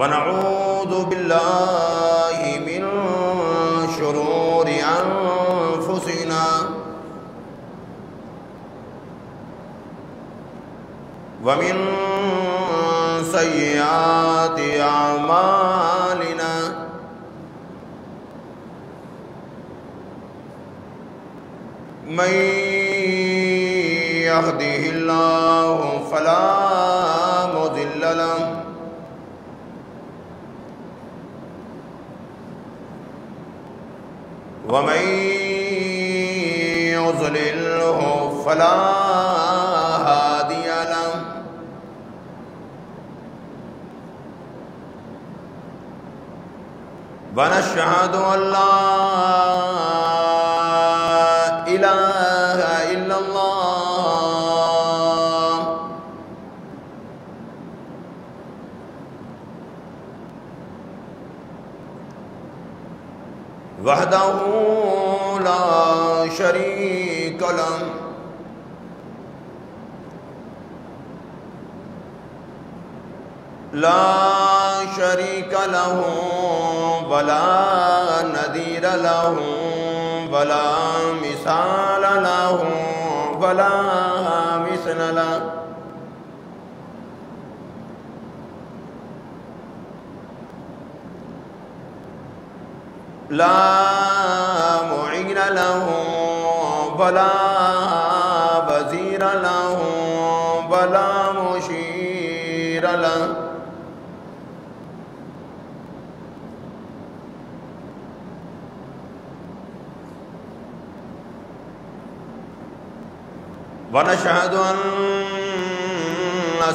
ونعوذ بالله من شرور أنفسنا ومن سيئات أعمالنا من يهده الله فلا مضل له ومن يضلله فلا هادي له ونشهد أن لا إله إلا الله وحده لا شريك له لا شريك له ولا نذير له ولا مثال له ولا مثل له لا معين له ولا وزير له ولا مشير له ونشهد أن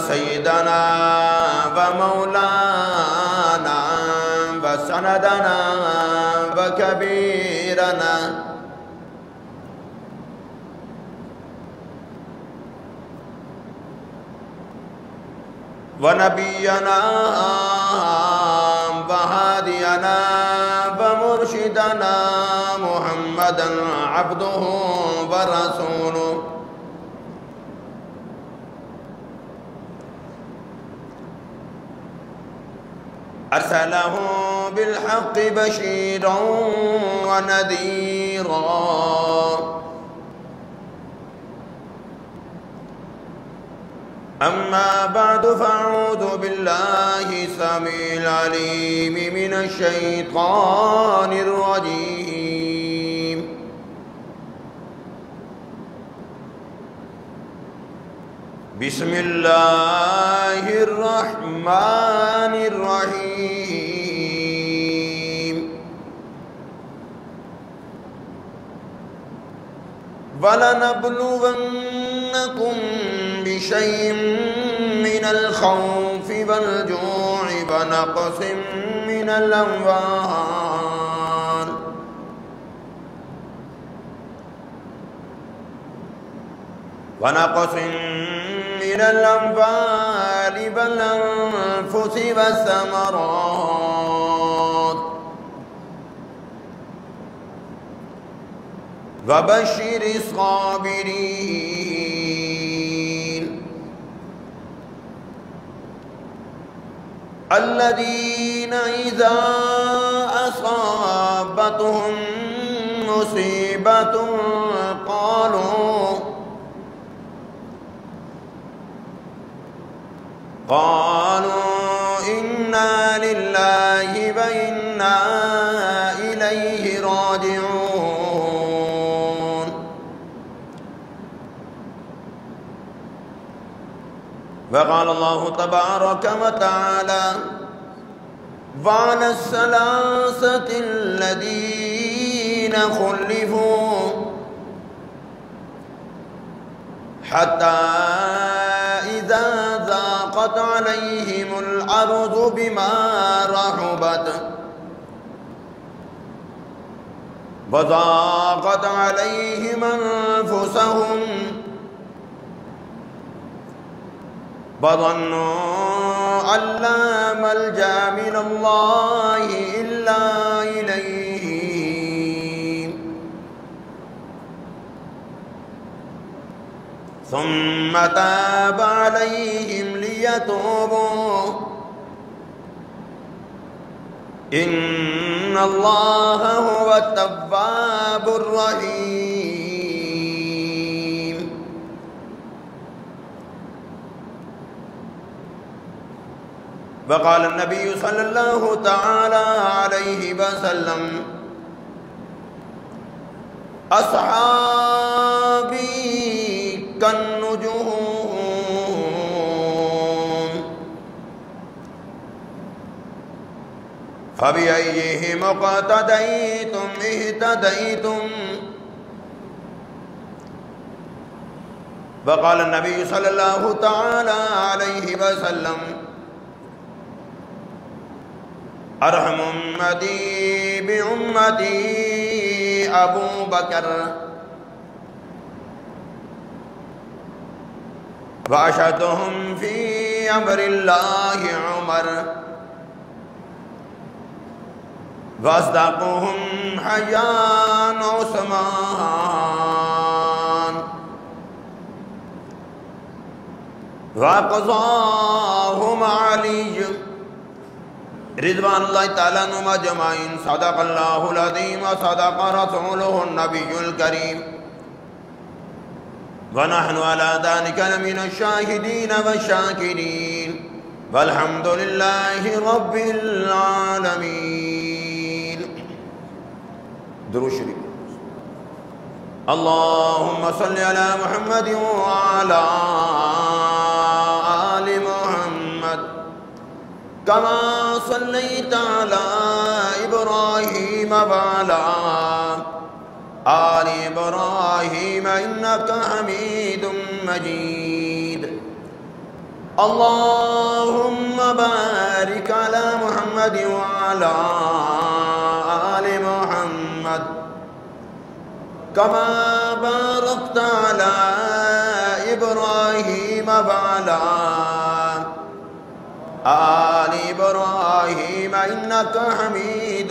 سيدنا ومولانا وسندنا وكبيرنا ونبينا وهادينا ومرشدنا محمدا عبده ورسوله أرسله بالحق بشيرا ونذيرا أما بعد فأعوذ بالله السميع العليم من الشيطان الرجيم بسم الله الرحمن الرحيم ولنبلونكم بشيء من الخوف والجوع ونقص من الأموال من الأنفال والأنفس والثمرات وبشر الصابرين الذين إذا أصابتهم مصيبة قالوا إنا لله وإنا إليه راجعون وقال الله تبارك وتعالى وعلى الثلاثة الذين خلفوا حتى إذا ضاقت عليهم الأرض بما رحبت وضاقت عليهم أنفسهم وظنوا أن لا ملجأ من الله إلا إليه ثم تاب عليهم ليتوبوا ان اللہ هو التواب الرحیم۔ وقال النبی صلی اللہ تعالی علیہ وسلم اصحابی کالنجوم فبأيهم اقتديتم اهتديتم۔ وقال النبي صلى الله تعالى عليه وسلم ارحم امتي بامتي ابو بکر واشهدهم في امر الله عمر واصدقهم حيان عثمان واقضاهم علي رضوان اللہ تعالیٰ عنہم اجمعین۔ صدق اللہ العظیم وصدق رسولہ النبی الکریم ونحن على ذلك لمن الشاہدین والشاکرین والحمد للہ رب العالمین۔ درود شریف۔ اللہم صلی علی محمد وعلی آل محمد كما صليت على إبراهيم وعلى آل إبراهيم إنك حميد مجيد۔ اللهم بارك على محمد وعلى آل محمد كما باركت على إبراهيم وعلى آل ابراہیم انک حمید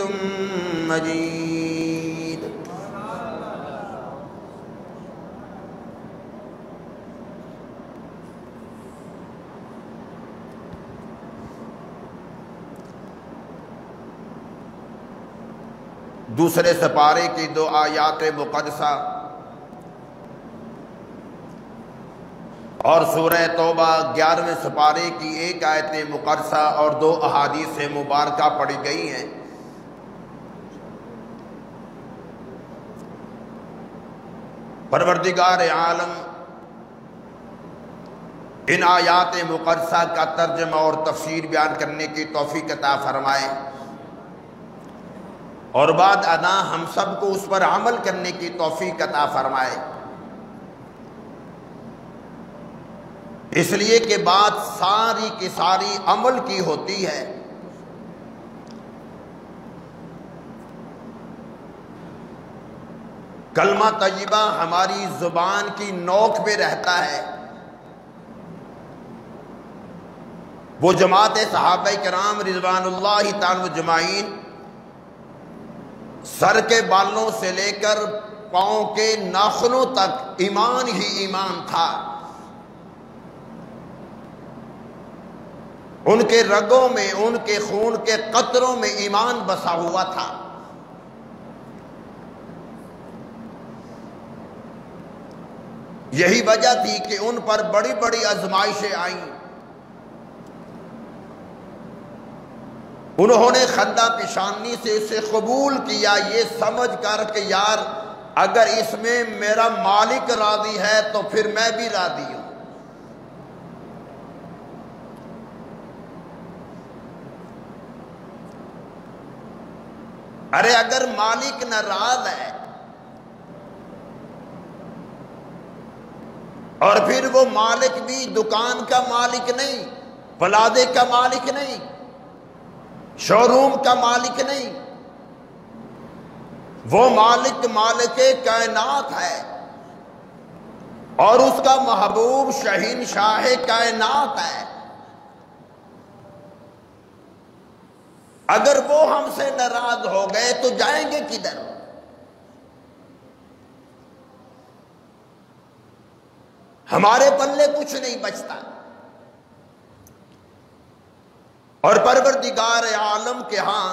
مجید۔ دوسرے سپارے کی 2 آیات مقدسہ اور سورہ توبہ 11ویں سپارے کی 1 آیت مقدسہ اور 2 احادیث مبارکہ پڑھی گئی ہیں۔ پروردگار عالم ان آیات مقدسہ کا ترجمہ اور تفسیر بیان کرنے کی توفیق عطا فرمائے اور بعد ادا ہم سب کو اس پر عمل کرنے کی توفیق عطا فرمائے۔ اس لیے کہ بات ساری کی ساری عمل کی ہوتی ہے۔ کلمہ طیبہ ہماری زبان کی نوک پہ رہتا ہے۔ وہ جماعت صحابہ کرام رضوان اللہ تعالی اجمعین سر کے بالوں سے لے کر پاؤں کے ناخنوں تک ایمان ہی ایمان تھا۔ ان کے رگوں میں، ان کے خون کے قطروں میں ایمان بسا ہوا تھا۔ یہی وجہ تھی کہ ان پر بڑی بڑی آزمائشیں آئیں۔ انہوں نے خندہ پیشانی سے اسے قبول کیا، یہ سمجھ کر کہ یار اگر اس میں میرا مالک راضی ہے تو پھر میں بھی راضی ہوں۔ ارے اگر مالک ناراض ہے اور پھر وہ مالک بھی دکان کا مالک نہیں، پلازے کا مالک نہیں، شو روم کا مالک نہیں، وہ مالک مالک کائنات ہے اور اس کا محبوب شہنشاہ کائنات ہے۔ اگر وہ ہم سے ناراض ہو گئے تو جائیں گے کدھر؟ ہمارے پلے کچھ نہیں بچتا۔ اور پروردگار عالم کے ہاں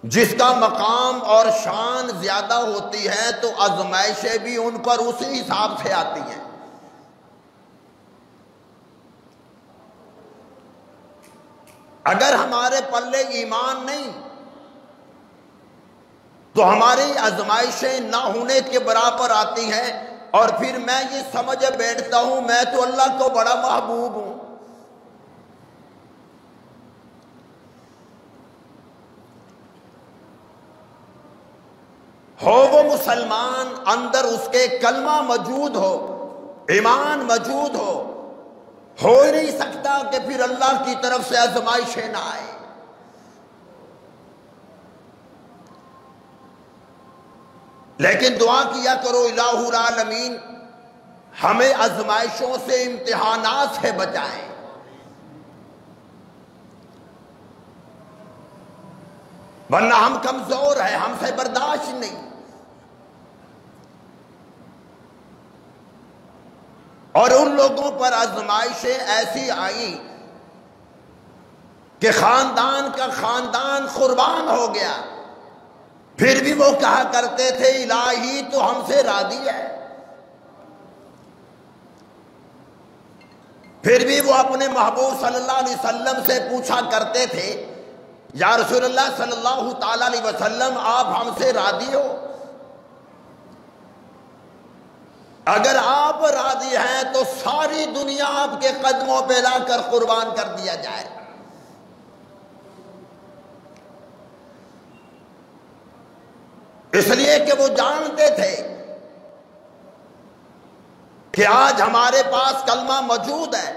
جس کا مقام اور شان زیادہ ہوتی ہے تو آزمائشیں بھی ان پر اسی حساب سے آتی ہیں۔ اگر ہمارے پلے ایمان نہیں تو ہماری آزمائشیں نہ ہونے کے برابر آتی ہیں، اور پھر میں یہ سمجھ بیٹھتا ہوں میں تو اللہ کو بڑا محبوب ہوں۔ ہو وہ مسلمان، اندر اس کے کلمہ موجود ہو، ایمان موجود ہو ہی نہیں سکتا کہ پھر اللہ کی طرف سے آزمائشیں نہ آئے۔ لیکن دعا کیا کرو الہ العالمین ہمیں آزمائشوں سے، امتحانات سے بچائیں۔ ورنہ ہم کمزور ہیں، ہم سے برداشت نہیں۔ اور ان لوگوں پر آزمائشیں ایسی آئیں کہ خاندان کا خاندان قربان ہو گیا، پھر بھی وہ کہا کرتے تھے الہی تو ہم سے راضی ہے۔ پھر بھی وہ اپنے محبوب صلی اللہ علیہ وسلم سے پوچھا کرتے تھے یا رسول اللہ صلی اللہ تعالی علیہ وسلم آپ ہم سے راضی ہو؟ اگر آپ راضی ہیں تو ساری دنیا آپ کے قدموں پہ لا کر قربان کر دیا جائے۔ اس لیے کہ وہ جانتے تھے کہ آج ہمارے پاس کلمہ موجود ہے،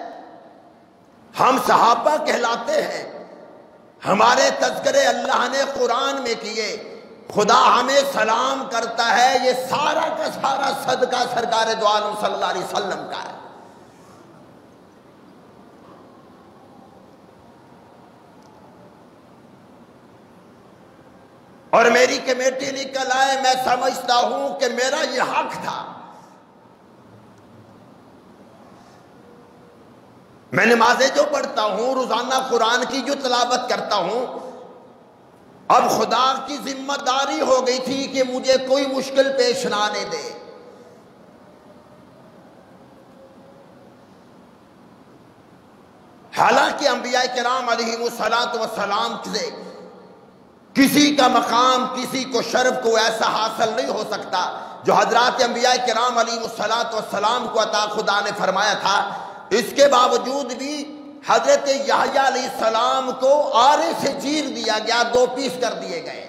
ہم صحابہ کہلاتے ہیں، ہمارے تذکرے اللہ نے قرآن میں کیے، خدا ہمیں سلام کرتا ہے، یہ سارا کا سارا صدقہ سرکار دو عالم صلی اللہ علیہ وسلم کا ہے۔ اور میری کمیٹی نکل آئے، میں سمجھتا ہوں کہ میرا یہ حق تھا۔ میں نمازیں جو پڑھتا ہوں، روزانہ قرآن کی جو تلاوت کرتا ہوں، اب خدا کی ذمہ داری ہو گئی تھی کہ مجھے کوئی مشکل پیش نہ آنے دے۔ حالانکہ انبیاء کرام علیہ السلام سے کسی کا مقام، کسی کو شرف کو ایسا حاصل نہیں ہو سکتا جو حضرات انبیاء کرام علیہ السلام کو عطا خدا نے فرمایا تھا۔ اس کے باوجود بھی حضرت یحییٰ علیہ السلام کو آرے سے چیر دیا گیا، 2 پیس کر دیے گئے۔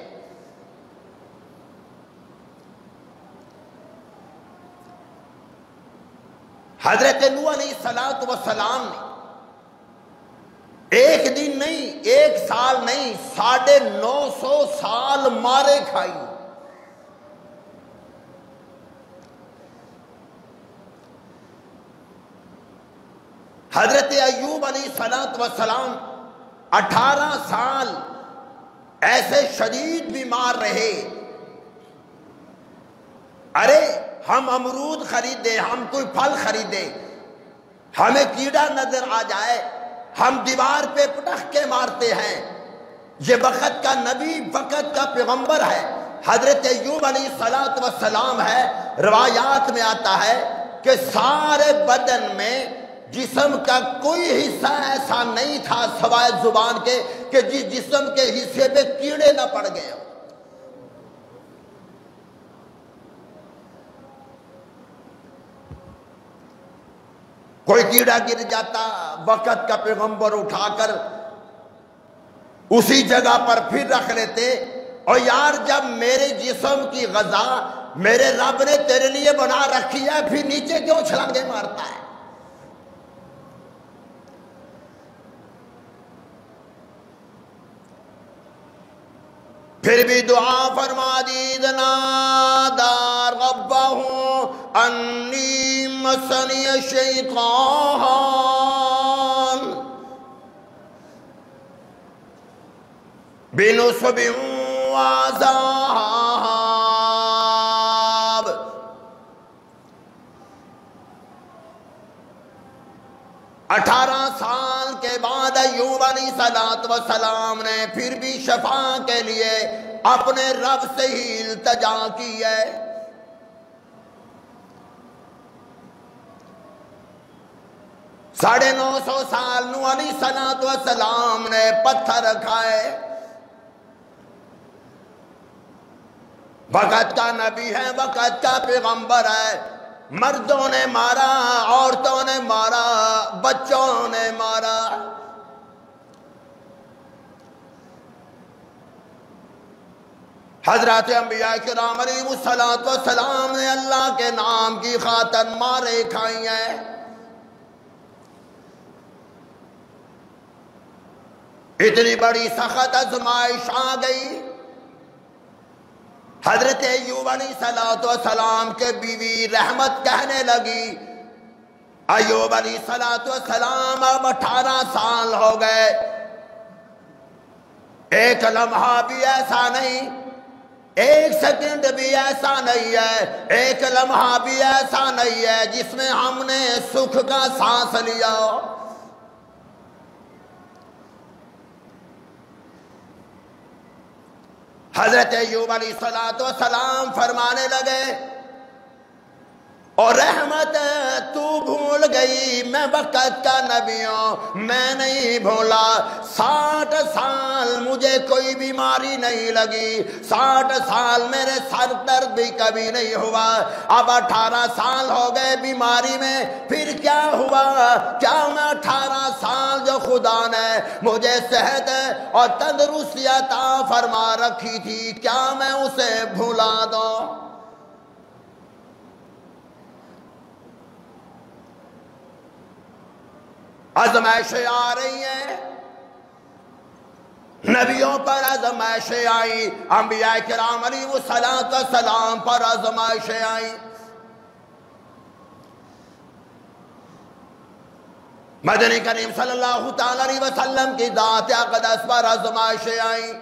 حضرت نوح علیہ السلام نے ایک دن نہیں، 1 سال نہیں، 950 سال مارے کھائی۔ حضرت ایوب علیہ السلام 18 سال ایسے شدید بیمار رہے۔ ارے ہم امرود خریدے، ہم کوئی پھل خریدے، ہمیں کیڑا نظر آ جائے، ہم دیوار پہ پٹخ کے مارتے ہیں۔ یہ وقت کا نبی، وقت کا پیغمبر ہے، حضرت ایوب علیہ السلام ہے۔ روایات میں آتا ہے کہ سارے بدن میں جسم کا کوئی حصہ ایسا نہیں تھا سوائے زبان کے کہ جس جسم کے حصے پہ کیڑے نہ پڑ گئے۔ کوئی کیڑا گر جاتا، وقت کا پیغمبر اٹھا کر اسی جگہ پر پھر رکھ لیتے، اور یار جب میرے جسم کی غذا میرے رب نے تیرے لیے بنا رکھی ہے، پھر نیچے کیوں چھلانگے مارتا ہے؟ پھر بھی دعا فرما دی، نادى ربه انی مسنی الشیطان بنصب وعذاب۔ 18 سال کے بعد ایوب علیہ السلام نے پھر بھی شفا کے لیے اپنے رب سے ہی التجا کی ہے۔ 950 سال نوح علیہ السلام نے پتھر کھائے، وقت کا نبی ہے، وقت کا پیغمبر ہے، مردوں نے مارا، عورتوں نے مارا، بچوں نے مارا۔ حضرات انبیاء کرام علیہ السلام نے اللہ کے نام کی خاطر مارے کھائی ہیں۔ اتنی بڑی سخت آزمائش آ گئی، حضرت ایوب علیہ السلام کے بیوی رحمت کہنے لگی، ایوب علیہ السلام اب 18 سال ہو گئے، ایک لمحہ بھی ایسا نہیں، ایک سیکنڈ بھی ایسا نہیں ہے، ایک لمحہ بھی ایسا نہیں ہے جس میں ہم نے سکھ کا سانس لیا ہو۔ حضرت ایوب علیہ السلام فرمانے لگے، اور رحمت تو بھول گئی، میں وقت کا نبی ہوں، میں نہیں بھولا۔ 60 سال مجھے کوئی بیماری نہیں لگی، 60 سال میرے سر درد بھی کبھی نہیں ہوا، اب 18 سال ہو گئے بیماری میں، پھر کیا ہوا؟ کیا میں 18 سال جو خدا نے مجھے صحت اور تندرستی عطا فرما رکھی تھی، کیا میں اسے بھولا دوں؟ آزمائشیں آ رہی ہیں، نبیوں پر آزمائشیں آئیں، انبیاء کرام علیہ السلام پر آزمائشیں آئیں۔ مدنی کریم صلی اللہ تعالی علیہ وسلم کی ذات اقدس پر آزمائشیں آئیں۔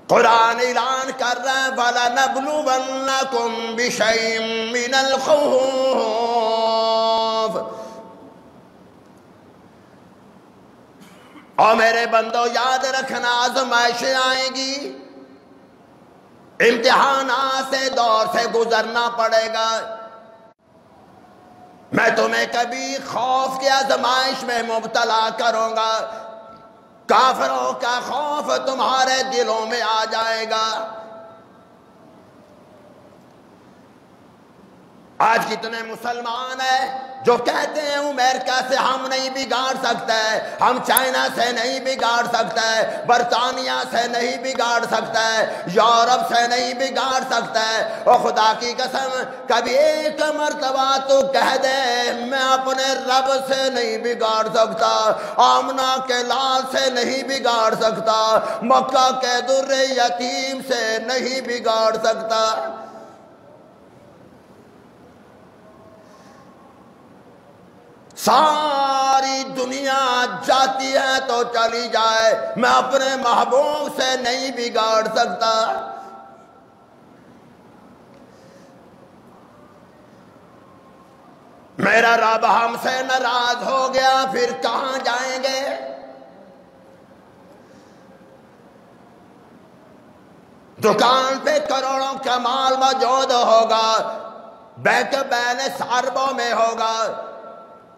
قرآن اعلان کر رہے ہیں وَلَنَبْلُوَنَّكُمْ بِشَيْءٍ مِّنَ الْخَوْفِ، اور میرے بندو یاد رکھنا آزمائشیں آئیں گی، امتحانات سے دور سے گزرنا پڑے گا۔ میں تمہیں کبھی خوف کی آزمائش میں مبتلا کروں گا، کافروں کا خوف تمہارے دلوں میں آ جائے گا۔ آج کتنے مسلمان ہیں جو کہتے ہیں امریکہ سے ہم نہیں بگاڑ سکتے، ہم چائنا سے نہیں بگاڑ سکتے، برطانیہ سے نہیں بگاڑ سکتے، یورپ سے نہیں بگاڑ سکتے۔ اور خدا کی قسم کبھی ایک مرتبہ تو کہہ دے میں اپنے رب سے نہیں بگاڑ سکتا، آمنہ کے لال سے نہیں بگاڑ سکتا، مکہ کے در یتیم سے نہیں بگاڑ سکتا۔ ساری دنیا جاتی ہے تو چلی جائے، میں اپنے محبوب سے نہیں بگاڑ سکتا۔ میرا رب ہم سے ناراض ہو گیا، پھر کہاں جائیں گے؟ دکان پہ کروڑوں کا مال موجود ہوگا، بینک بیلنس اربوں میں ہوگا،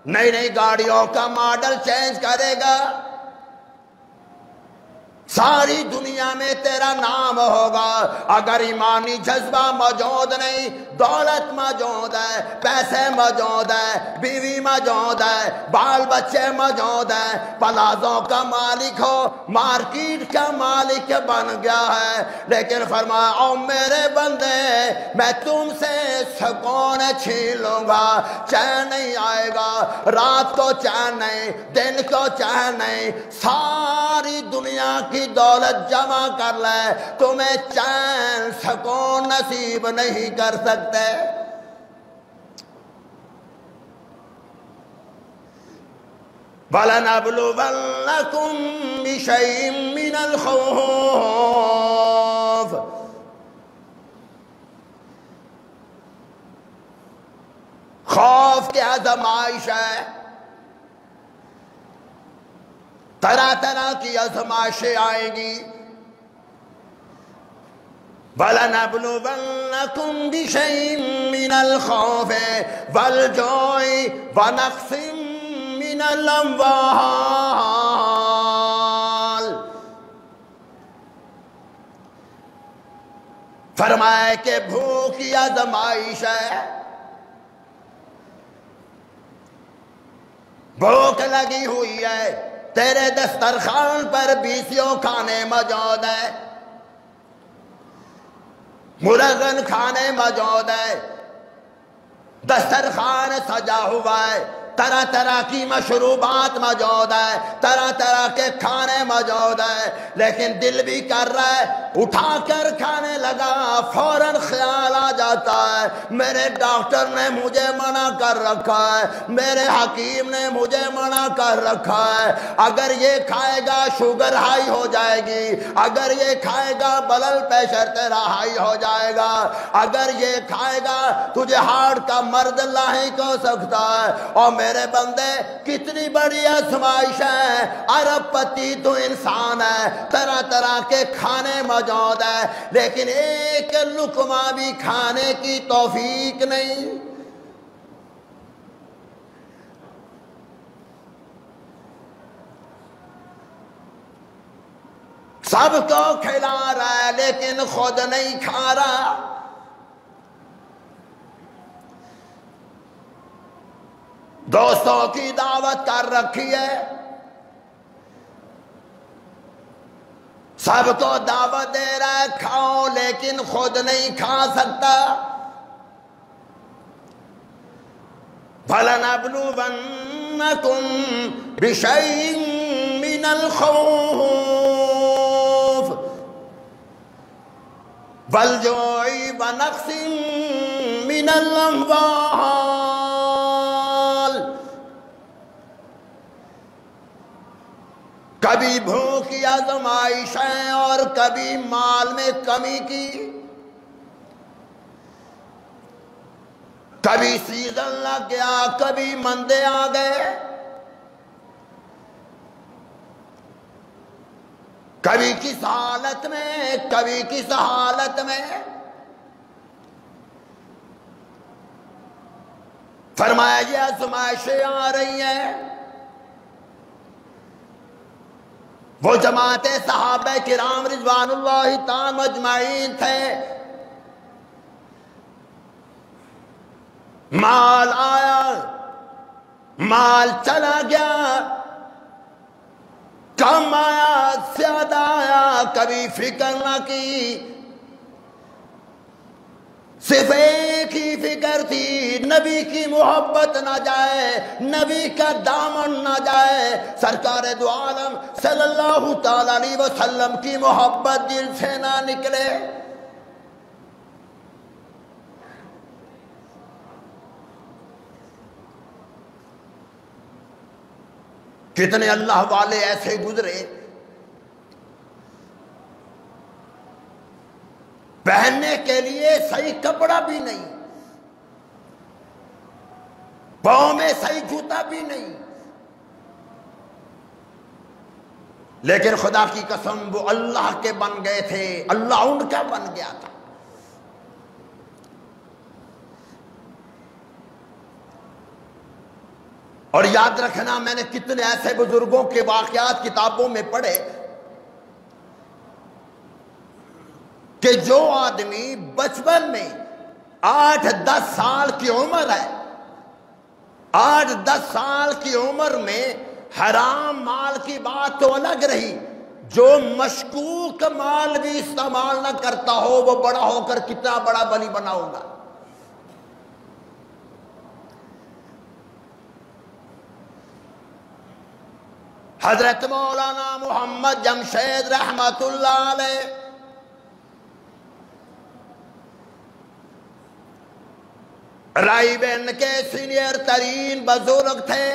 نئی نئی گاڑیوں کا ماڈل چینج کرے گا، ساری دنیا میں تیرا نام ہوگا، اگر ایمانی جذبہ موجود نہیں، دولت موجود ہے، پیسے موجود ہے، بیوی موجود ہے، بال بچے موجود ہیں، پلازوں کا مالک ہو، مارکیٹ کا مالک بن گیا ہے، لیکن فرمایا او میرے بندے میں تم سے سکون چھین لوں گا، چین نہیں آئے گا، رات کو چین نہیں، دن کو چین نہیں، ساری دنیا کی دولت جمع کر لے، تمہیں چین سکون نصیب نہیں کر سکتے۔ وَلَنَبْلُوَنَّكُمْ بِشَيْءٍ مِّنَ الْخَوْفِ، خوف کی آزمائش ہے، طرح طرح کی آزمائشیں آئیں گی۔ وَلَنَبْلُوَنَّكُمْ بِشَيْءٍ مِّنَ الْخَوْفِ وَالْجُوعِ وَنَقْصٍ مِّنَ الْأَمْوَالِ۔ فرمایا کہ بھوک کی آزمائش ہے، بھوک لگی ہوئی ہے، تیرے دسترخوان پر 20 کھانے موجود ہے، مرغن کھانے موجود ہے، دسترخوان سجا ہوا ہے، طرح طرح کی مشروبات موجود ہے، طرح طرح کے کھانے موجود ہے، لیکن دل بھی کر رہا ہے اٹھا کر کھانے لگا، فوراً خیال آ جاتا ہے میرے ڈاکٹر نے مجھے منع کر رکھا ہے، میرے حکیم نے مجھے منع کر رکھا ہے، اگر یہ کھائے گا شوگر ہائی ہو جائے گی، اگر یہ کھائے گا بلڈ پریشر تیرا ہائی ہو جائے گا، اگر یہ کھائے گا تجھے ہارٹ کا مرض لاحق ہو سکتا ہے۔ اور میرے بندے کتنی بڑی آزمائش ہے، ارب پتی تو انسان ہے، طرح طرح کے کھانے موجود ہے، لیکن ایک لقمہ بھی کھانے کی توفیق نہیں۔ سب کو کھلا رہا ہے لیکن خود نہیں کھا رہا۔ دوستوں کی دعوت کر رکھی ہے، سب کو دعوت دے رہا ہے کھاؤ، لیکن خود نہیں کھا سکتا۔ فَلَنَبْلُوَنَّكُمْ بِشَيْءٍ مِّنَ الْخَوْفِ وَالْجُوعِ وَنَقْصٍ مِّنَ الْأَمْوَالِ۔ کبھی بھوک کی آزمائش ہے اور کبھی مال میں کمی کی، کبھی سیزن لگ گیا، کبھی مندے آ گئے، کبھی کس حالت میں کبھی کس حالت میں۔ فرمایا یہ آزمائشیں آ رہی ہیں۔ وہ جماعت صحابہ کرام رضوان اللہ تعالی اجمعین تھے، مال آیا، مال چلا گیا، کم آیا زیادہ آیا، کبھی فکر نہ کی، صرف ایک ہی فکر تھی نبی کی محبت نہ جائے، نبی کا دامن نہ جائے، سرکار دو عالم صلی اللہ تعالی علیہ وسلم کی محبت دل سے نہ نکلے۔ کتنے اللہ والے ایسے گزرے، پہننے کے لیے صحیح کپڑا بھی نہیں، پاؤں میں صحیح جوتا بھی نہیں، لیکن خدا کی قسم وہ اللہ کے بن گئے تھے، اللہ ان کا بن گیا تھا۔ اور یاد رکھنا، میں نے کتنے ایسے بزرگوں کے واقعات کتابوں میں پڑھے کہ جو آدمی بچپن میں 8-10 سال کی عمر ہے، 8-10 سال کی عمر میں حرام مال کی بات تو الگ رہی، جو مشکوک مال بھی استعمال نہ کرتا ہو وہ بڑا ہو کر کتنا بڑا بلی بنا ہوگا۔ حضرت مولانا محمد جمشید رحمت اللہ علیہ رائبین کے سینئر ترین بزرگ تھے۔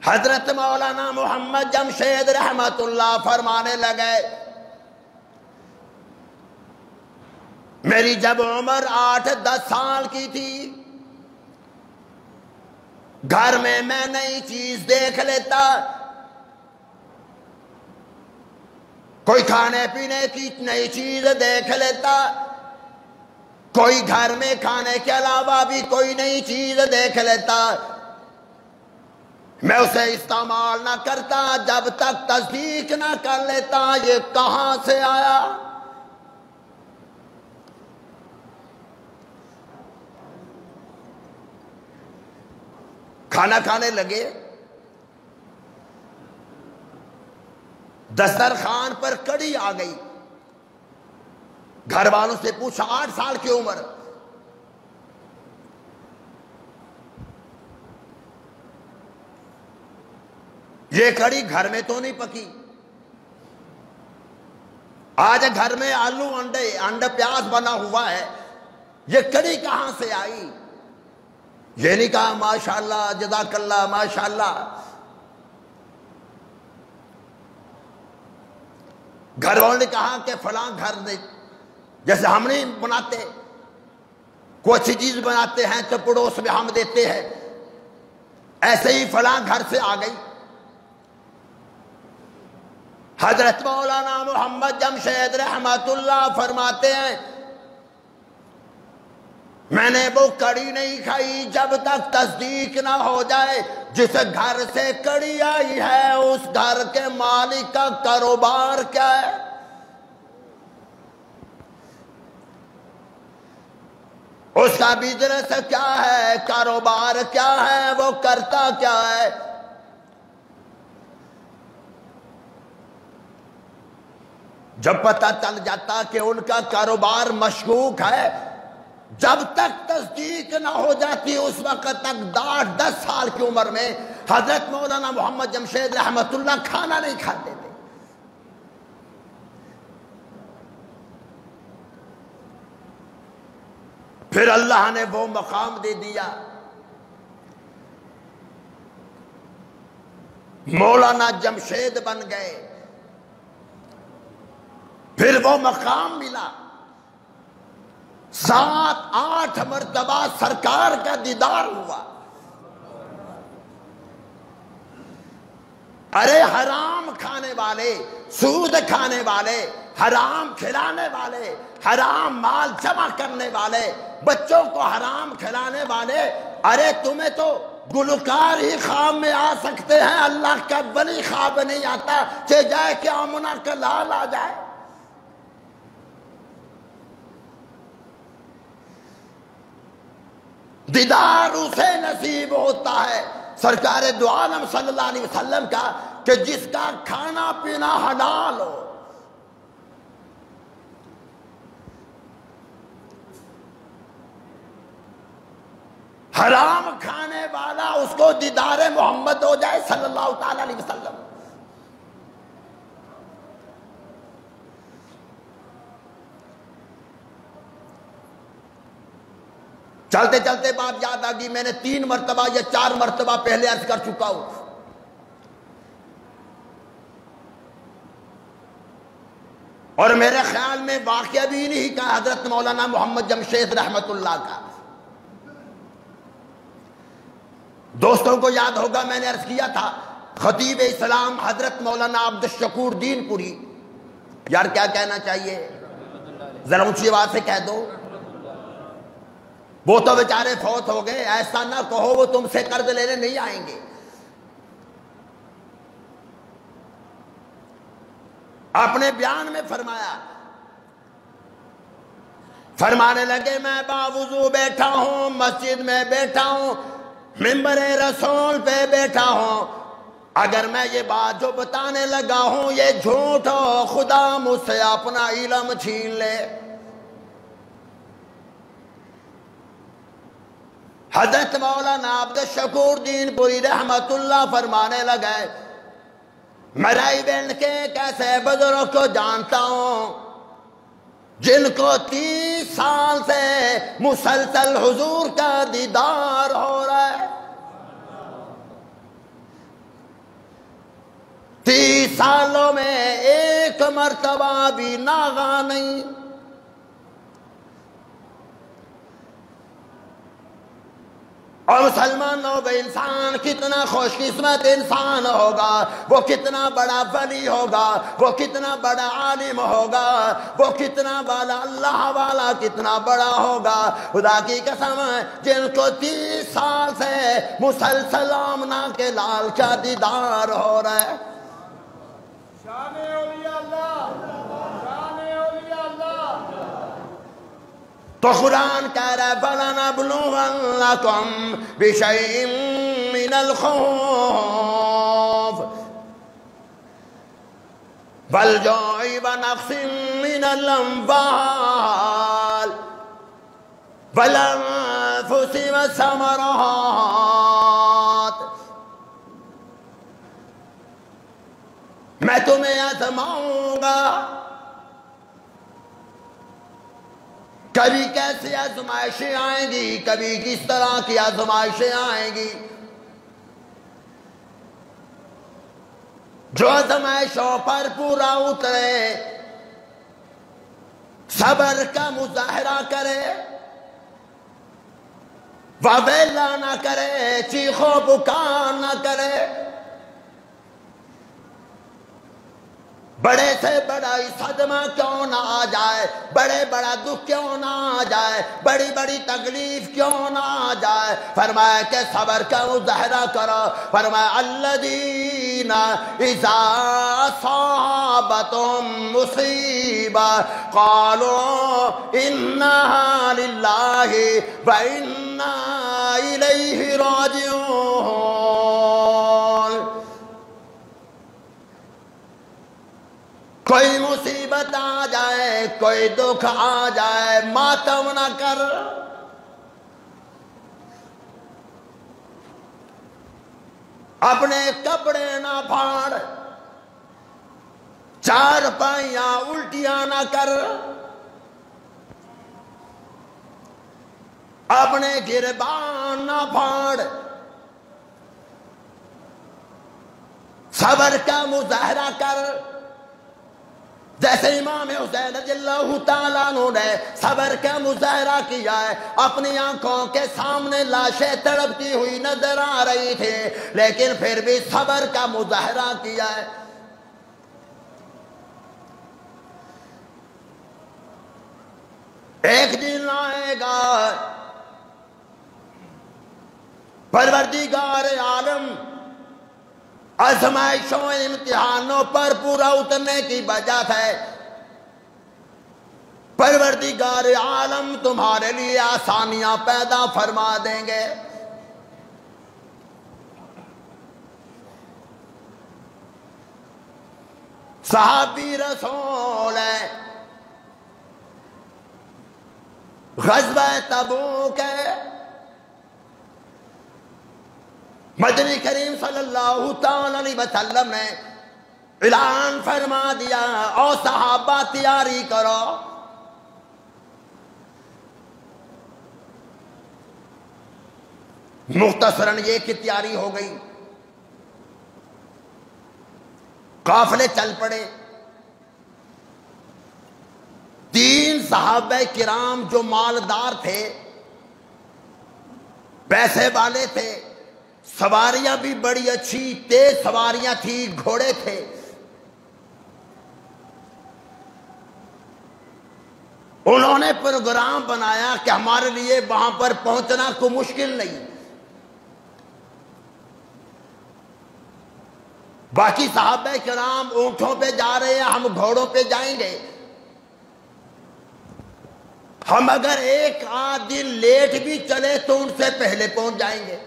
حضرت مولانا محمد جمشید رحمت اللہ فرمانے لگے میری جب عمر 8-10 سال کی تھی، گھر میں نئی چیز دیکھ لیتا، کوئی کھانے پینے کی نئی چیز دیکھ لیتا، کوئی گھر میں کھانے کے علاوہ بھی کوئی نئی چیز دیکھ لیتا، میں اسے استعمال نہ کرتا جب تک تصدیق نہ کر لیتا یہ کہاں سے آیا۔ کھانا کھانے لگے، دسترخوان پر کڑی آ گئی، گھر والوں سے پوچھا 8 سال کی عمر، یہ کڑی گھر میں تو نہیں پکی، آج گھر میں آلو انڈے پیاز بنا ہوا ہے، یہ کڑی کہاں سے آئی؟ یہ نہیں کہا ماشاءاللہ جزاک اللہ ماشاءاللہ، گھر والوں نے کہا کہ فلاں گھر نے، جیسے ہم نہیں بناتے، کوئی اچھی چیز بناتے ہیں تو پڑوس میں ہم دیتے ہیں، ایسے ہی فلاں گھر سے آ گئی۔ حضرت مولانا محمد جمشید رحمت اللہ فرماتے ہیں میں نے وہ کڑی نہیں کھائی جب تک تصدیق نہ ہو جائے جس گھر سے کڑی آئی ہے اس گھر کے مالک کا کاروبار کیا ہے۔ اس کا بزنس کیا ہے، کاروبار کیا ہے، وہ کرتا کیا ہے۔ جب پتہ چل جاتا کہ ان کا کاروبار مشکوک ہے، جب تک تصدیق نہ ہو جاتی اس وقت تک 10 سال کی عمر میں حضرت مولانا محمد جمشید رحمت اللہ کھانا نہیں کھاتے تھے۔ پھر اللہ نے وہ مقام دے دیا، مولانا جمشید بن گئے، پھر وہ مقام ملا، 7-8 مرتبہ سرکار کا دیدار ہوا۔ ارے حرام کھانے والے، سود کھانے والے، حرام کھلانے والے، حرام مال جمع کرنے والے، بچوں کو حرام کھلانے والے، ارے تمہیں تو گلوکار ہی خواب میں آ سکتے ہیں، اللہ کا ولی خواب نہیں آتا کہ جائے کہ آمنہ کا لال آ جائے۔ دیدار اسے نصیب ہوتا ہے سرکار دو عالم صلی اللہ علیہ وسلم کا کہ جس کا کھانا پینا حلال ہو۔ حرام کھانے والا اس کو دیدار محمد ہو جائے صلی اللہ تعالی علیہ وسلم۔ چلتے چلتے بات یاد آ گئی، میں نے 3 مرتبہ یا 4 مرتبہ پہلے عرض کر چکا ہوں، اور میرے خیال میں واقعہ بھی نہیں کہا حضرت مولانا محمد جمشید رحمت اللہ کا۔ دوستوں کو یاد ہوگا میں نے عرض کیا تھا خطیب اسلام حضرت مولانا عبدالشکور دین پوری، یار کیا کہنا چاہیے ذرا اونچی آواز سے کہہ دو، وہ تو بیچارے فوت ہو گئے، ایسا نہ کہو وہ تم سے قرض لینے نہیں آئیں گے۔ اپنے بیان میں فرمانے لگے میں باوضو بیٹھا ہوں، مسجد میں بیٹھا ہوں، منبر رسول پہ بیٹھا ہوں، اگر میں یہ بات جو بتانے لگا ہوں یہ جھوٹ ہو خدا مجھ سے اپنا علم چھین لے۔ حضرت مولانا عبدالشکور دین پوری رحمت اللہ فرمانے لگے میں رائی بینڈ کے ایک ایسے بزرگ کو جانتا ہوں جن کو 30 سال سے مسلسل حضور کا دیدار ہو رہا ہے، 30 سالوں میں ایک مرتبہ بھی ناغہ نہیں، اور مسلمانوں وہ انسان کتنا خوش قسمت انسان ہوگا، وہ کتنا بڑا ولی ہوگا، وہ کتنا بڑا عالم ہوگا، وہ کتنا بڑا اللہ والا کتنا بڑا ہوگا۔ خدا کی قسم ہے جن کو 30 سال سے مسلسل آمنہ کے لال کا دیدار ہو رہا ہے۔ شان اولیاء اللہ، شان اولیاء اللہ۔ تو قرآن کہہ رہا ہے بَلَنَبْلُوَنَّكُمْ بِشَيْءٍ مِّنَ الْخَوْفِ وَالْجُوعِ وَنَقْصٍ مِّنَ الْأَمْوَالِ وَالْأَنفُسِ وَالثَّمَرَاتِ۔ میں تمہیں آزماؤں گا۔ کبھی کیسی آزمائشیں آئیں گی، کبھی کس طرح کی آزمائشیں آئیں گی۔ جو آزمائشوں پر پورا اترے، صبر کا مظاہرہ کرے، وابیلا نہ کرے، چیخ و پکار نہ کرے، بڑے سے بڑا صدمہ کیوں نہ آ جائے، بڑے بڑا دکھ کیوں نہ آ جائے، بڑی بڑی تکلیف کیوں نہ آ جائے، فرمایا کہ صبر کا مظاہرہ کرو۔ فرمایا الذین اذا اصابتهم مصیبہ قالوا انا للہ وانا الیہ راجعون۔ کوئی مصیبت آ جائے، کوئی دکھ آ جائے، ماتم نہ کر، اپنے کپڑے نہ پھاڑ، چار پائیاں الٹیاں نہ کر، اپنے گربان نہ پھاڑ، صبر کا مظاہرہ کر۔ جیسے امام حسین رضی اللہ تعالیٰ عنہ نے صبر کا مظاہرہ کیا ہے، اپنی آنکھوں کے سامنے لاشیں تڑپتی ہوئی نظر آ رہی تھی، لیکن پھر بھی صبر کا مظاہرہ کیا ہے۔ ایک دن آئے گا پروردگار عالم آزمائشوں امتحانوں پر پورا اترنے کی وجہ ہے، پروردگار عالم تمہارے لیے آسانیاں پیدا فرما دیں گے۔ صحابی رسول ہے، غزوہ تبوک ہے، مدنی کریم صلی اللہ تعالی علیہ وسلم نے اعلان فرما دیا او صحابہ تیاری کرو۔ مختصراً یہ کہ تیاری ہو گئی، قافلے چل پڑے۔ 3 صحابہ کرام جو مالدار تھے، پیسے والے تھے، سواریاں بھی بڑی اچھی تیز سواریاں تھی، گھوڑے تھے، انہوں نے پروگرام بنایا کہ ہمارے لیے وہاں پر پہنچنا کوئی مشکل نہیں، باقی صحابہ کرام اونٹوں پہ جا رہے ہیں، ہم گھوڑوں پہ جائیں گے، ہم اگر 1 آدھ دن لیٹ بھی چلے تو ان سے پہلے پہنچ جائیں گے۔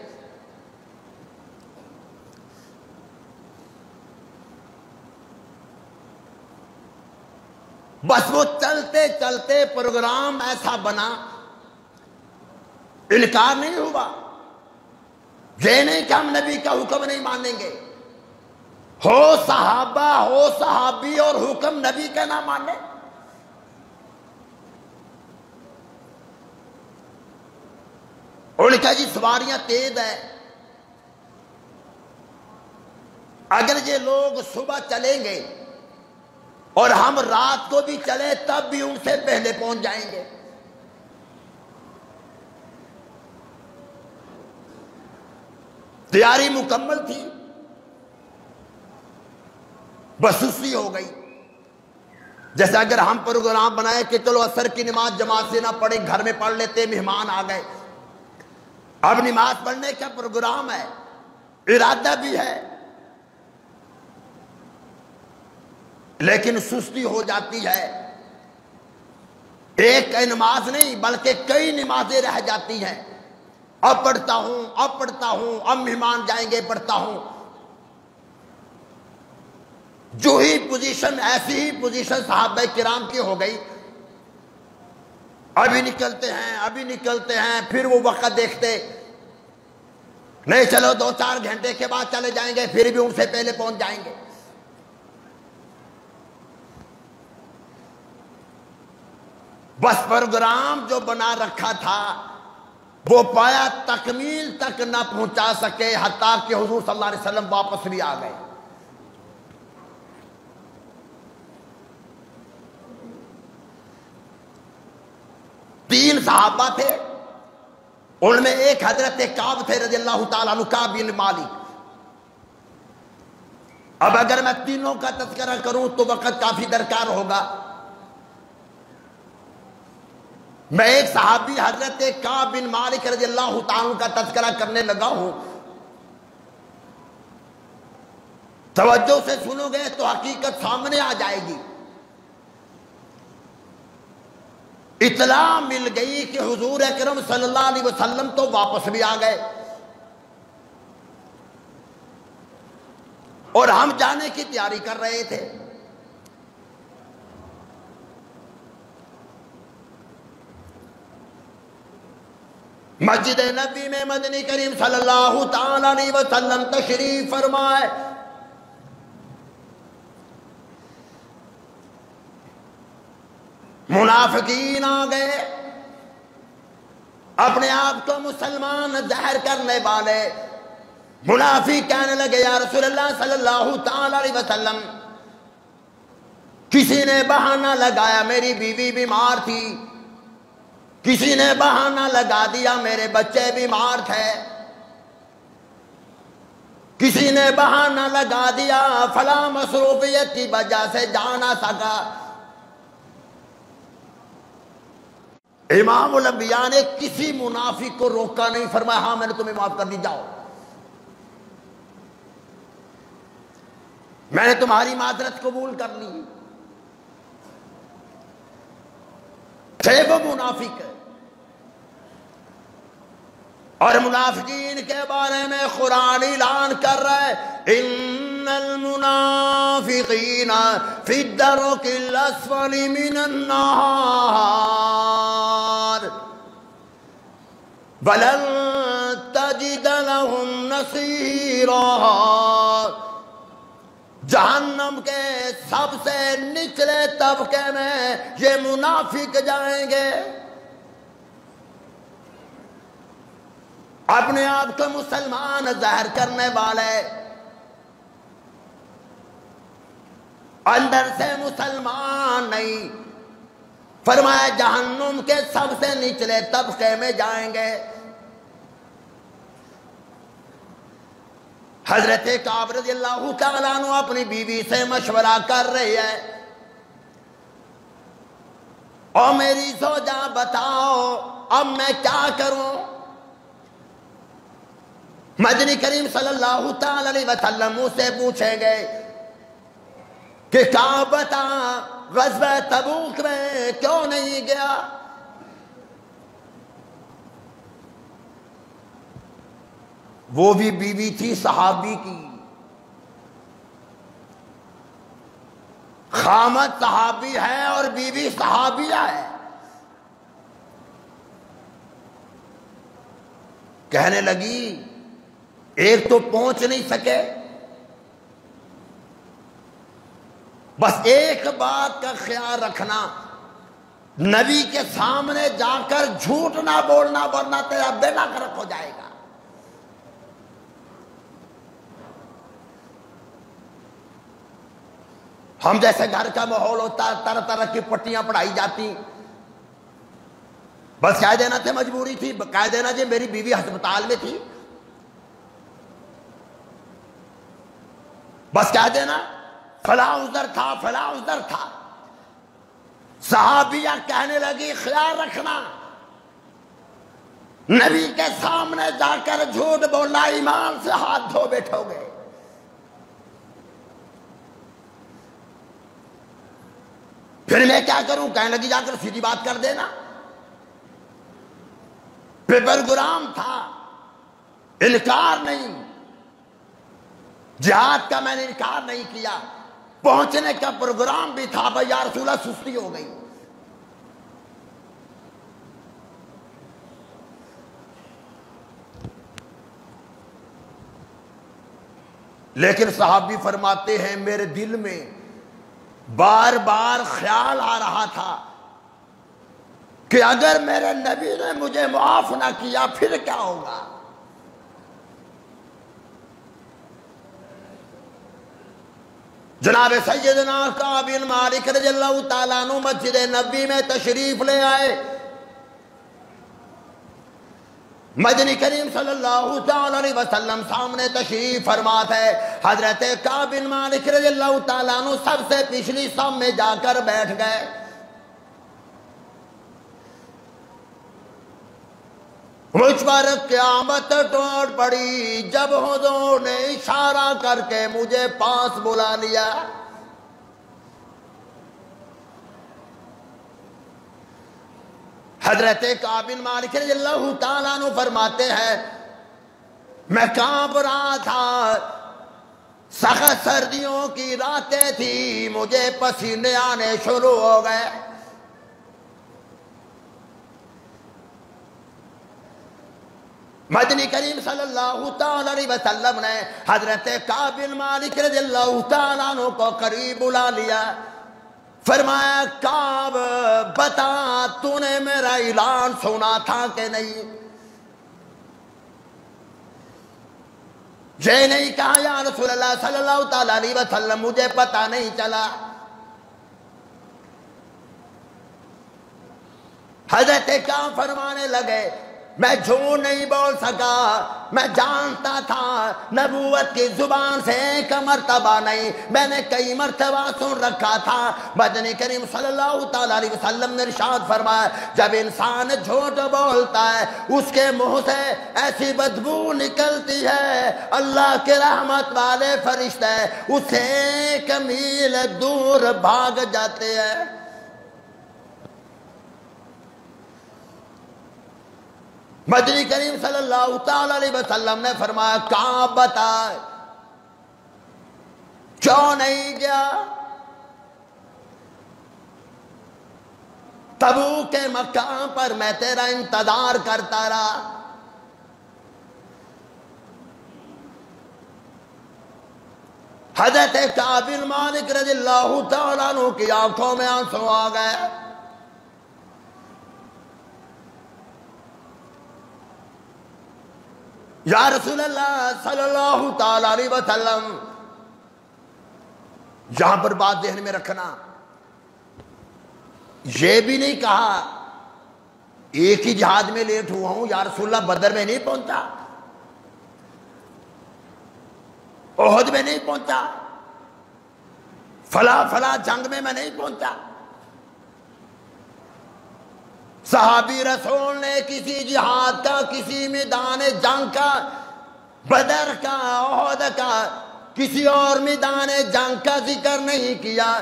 بس وہ چلتے چلتے پروگرام ایسا بنا، انکار نہیں ہوا، یہ نہیں کہ ہم نبی کا حکم نہیں مانیں گے، ہو صحابہ ہو صحابی اور حکم نبی کا نہ مانے۔ انہوں نے کہا جی سواریاں تیز ہیں، اگر یہ لوگ صبح چلیں گے اور ہم رات کو بھی چلے تب بھی ان سے پہلے پہنچ جائیں گے۔ تیاری مکمل تھی، بس سستی ہو گئی۔ جیسے اگر ہم پروگرام بنائے کہ چلو عصر کی نماز جماعت سے نہ پڑھیں، گھر میں پڑھ لیتے، مہمان آ گئے، اب نماز پڑھنے کا پروگرام ہے، ارادہ بھی ہے، لیکن سستی ہو جاتی ہے۔ ایک نماز نہیں بلکہ کئی نمازیں رہ جاتی ہیں، اب پڑھتا ہوں، اب پڑھتا ہوں، اب مہمان جائیں گے پڑھتا ہوں۔ جو ہی پوزیشن، ایسی ہی پوزیشن صحابہ کرام کی ہو گئی، ابھی نکلتے ہیں، ابھی نکلتے ہیں، پھر وہ وقت دیکھتے، نہیں چلو 2-4 گھنٹے کے بعد چلے جائیں گے، پھر بھی ان سے پہلے پہنچ جائیں گے۔ بس پروگرام جو بنا رکھا تھا وہ پایا تکمیل تک نہ پہنچا سکے، حتیٰ کہ حضور صلی اللہ علیہ وسلم واپس بھی آ گئے۔ تین صحابہ تھے، ان میں ایک حضرت کعب تھے رضی اللہ تعالیٰ عنہ، کعب بن مالک۔ اب اگر میں تینوں کا تذکرہ کروں تو وقت کافی درکار ہوگا۔ میں ایک صحابی حضرت کعب بن مالک رضی اللہ تعالیٰ عنہ کا تذکرہ کرنے لگا ہوں، توجہ سے سنو گے تو حقیقت سامنے آ جائے گی۔ اطلاع مل گئی کہ حضور اکرم صلی اللہ علیہ وسلم تو واپس بھی آ گئے، اور ہم جانے کی تیاری کر رہے تھے۔ مسجد نبی میں مدنی کریم صلی اللہ تعالی علیہ وسلم تشریف فرمائے۔ منافقین آ گئے، اپنے آپ کو مسلمان ظاہر کرنے والے منافق کہنے لگے، یا رسول اللہ صلی اللہ تعالی علیہ وسلم، کسی نے بہانہ لگایا میری بیوی بیمار تھی، کسی نے بہانہ لگا دیا میرے بچے بیمار تھے، کسی نے بہانہ لگا دیا فلاں مصروفیت کی وجہ سے جا نہ سکا۔ امام الانبیاء نے کسی منافق کو روکا نہیں، فرمایا ہاں میں نے تمہیں معاف کر دی، جاؤ، میں نے تمہاری معذرت قبول کر لی۔ تھے وہ منافق، اور منافقین کے بارے میں قرآن اعلان کر رہا ہے، ان المنافقین فی الدرک الاسفل من النار ولن تجد لهم نصیرا۔ جہنم کے سب سے نچلے طبقے میں یہ منافق جائیں گے، اپنے آپ کو مسلمان ظاہر کرنے والے، اندر سے مسلمان نہیں۔ فرمایا جہنم کے سب سے نچلے طبقے میں جائیں گے۔ حضرت کعب رضی اللہ تعالیٰ عنہ اپنی بیوی سے مشورہ کر رہی ہے، اور میری زوجہ بتاؤ اب میں کیا کروں؟ مدنی کریم صلی اللہ تعالی علیہ وسلم مجھ سے پوچھیں گے کہ کیا بتا غزوہ تبوک میں کیوں نہیں گیا؟ وہ بھی بیوی تھی صحابی کی، خامد صحابی ہے اور بیوی صحابیہ ہے۔ کہنے لگی ایک تو پہنچ نہیں سکے، بس ایک بات کا خیال رکھنا، نبی کے سامنے جا کر جھوٹ نہ بولنا ورنہ تیرا بیڑا غرق ہو جائے گا۔ ہم جیسے گھر کا ماحول ہوتا، طرح طرح کی پٹیاں پڑھائی جاتی، بس کہہ دینا تھے مجبوری تھی، کہہ دینا جی میری بیوی ہسپتال میں تھی، بس کہہ دینا فلاں عذر تھا فلاں عذر تھا. صحابیہ کہنے لگی خیال رکھنا نبی کے سامنے جا کر جھوٹ بولنا ایمان سے ہاتھ دھو بیٹھو گے. پھر میں کیا کروں؟ کہنے لگی جا کر سیدھی بات کر دینا. پروگرام تھا، انکار نہیں، جہاد کا میں نے انکار نہیں کیا، پہنچنے کا پروگرام بھی تھا. بھائی یا رسول اللہ سستی ہو گئی. لیکن صحابی فرماتے ہیں میرے دل میں بار بار خیال آ رہا تھا کہ اگر میرے نبی نے مجھے معاف نہ کیا پھر کیا ہوگا. جناب سیدنا کعب بن مالک رضی اللہ تعالیٰ عنہ مسجد نبی میں تشریف لے آئے. مدنی کریم صلی اللہ تعالیٰ علیہ وسلم سامنے تشریف فرماتے ہے. حضرت کعب بن مالک رضی اللہ تعالیٰ عنہ سب سے پچھلی صف میں جا کر بیٹھ گئے. مجھ پر قیامت ٹوٹ پڑی جب حضور نے اشارہ کر کے مجھے پاس بلا لیا. حضرت کعب بن مالک رضی اللہ تعالیٰ عنہ فرماتے ہیں میں کانپ رہا تھا، سخت سردیوں کی راتیں تھی، مجھے پسینے آنے شروع ہو گئے. مدنی کریم صلی اللہ تعالیٰ علیہ وسلم نے حضرت کعب بن مالک رضی اللہ تعالیٰ عنہ کو قریب بلا لیا. فرمایا کعب بتا تو نے میرا اعلان سنا تھا کہ نہیں؟ یہ نہیں کہا یا رسول اللہ صلی اللہ تعالیٰ علیہ وسلم مجھے پتہ نہیں چلا. حضرت کعب فرمانے لگے میں جھوٹ نہیں بول سکا، میں جانتا تھا نبوت کی زبان سے ایک مرتبہ نہیں، میں نے کئی مرتبہ سن رکھا تھا. مدنی کریم صلی اللہ تعالیٰ علیہ وسلم نے ارشاد فرمایا جب انسان جھوٹ بولتا ہے اس کے منہ سے ایسی بدبو نکلتی ہے اللہ کے رحمت والے فرشتے اس سے 1 میل دور بھاگ جاتے ہیں. مدنی کریم صلی اللہ تعالیٰ علیہ وسلم نے فرمایا کعب بتا کیوں نہیں گیا؟ تبوک کے مقام پر میں تیرا انتظار کرتا رہا. حضرت کعب بن مالک رضی اللہ تعالیٰ عنہ کی آنکھوں میں آنسو آ گئے. یا رسول اللہ صلی اللہ تعالیٰ علیہ وسلم، یہاں پر بات ذہن میں رکھنا، یہ بھی نہیں کہا ایک ہی جہاد میں لیٹ ہوا ہوں، یا رسول اللہ بدر میں نہیں پہنچا، احد میں نہیں پہنچا، فلاں جنگ میں نہیں پہنچا. صحابی رسول نے کسی جہاد کا، کسی میدان جنگ کا، بدر کا، احد کا، کسی اور میدان جنگ کا ذکر نہیں کیا.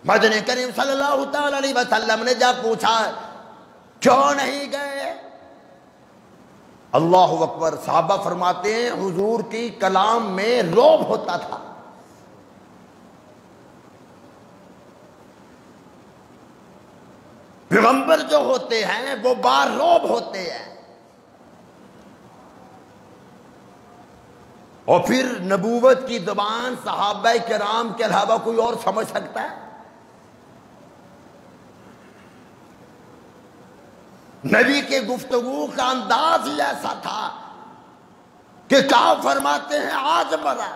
مدنی کریم صلی اللہ تعالی علیہ وسلم نے جب پوچھا کیوں نہیں گئے؟ اللہ اکبر. صحابہ فرماتے ہیں حضور کی کلام میں رعب ہوتا تھا. پیغمبر جو ہوتے ہیں وہ بارعب ہوتے ہیں. اور پھر نبوت کی زبان صحابہ کرام کے علاوہ کوئی اور سمجھ سکتا ہے؟ نبی کے گفتگو کا انداز ہی ایسا تھا کہ کعب فرماتے ہیں آج مرا،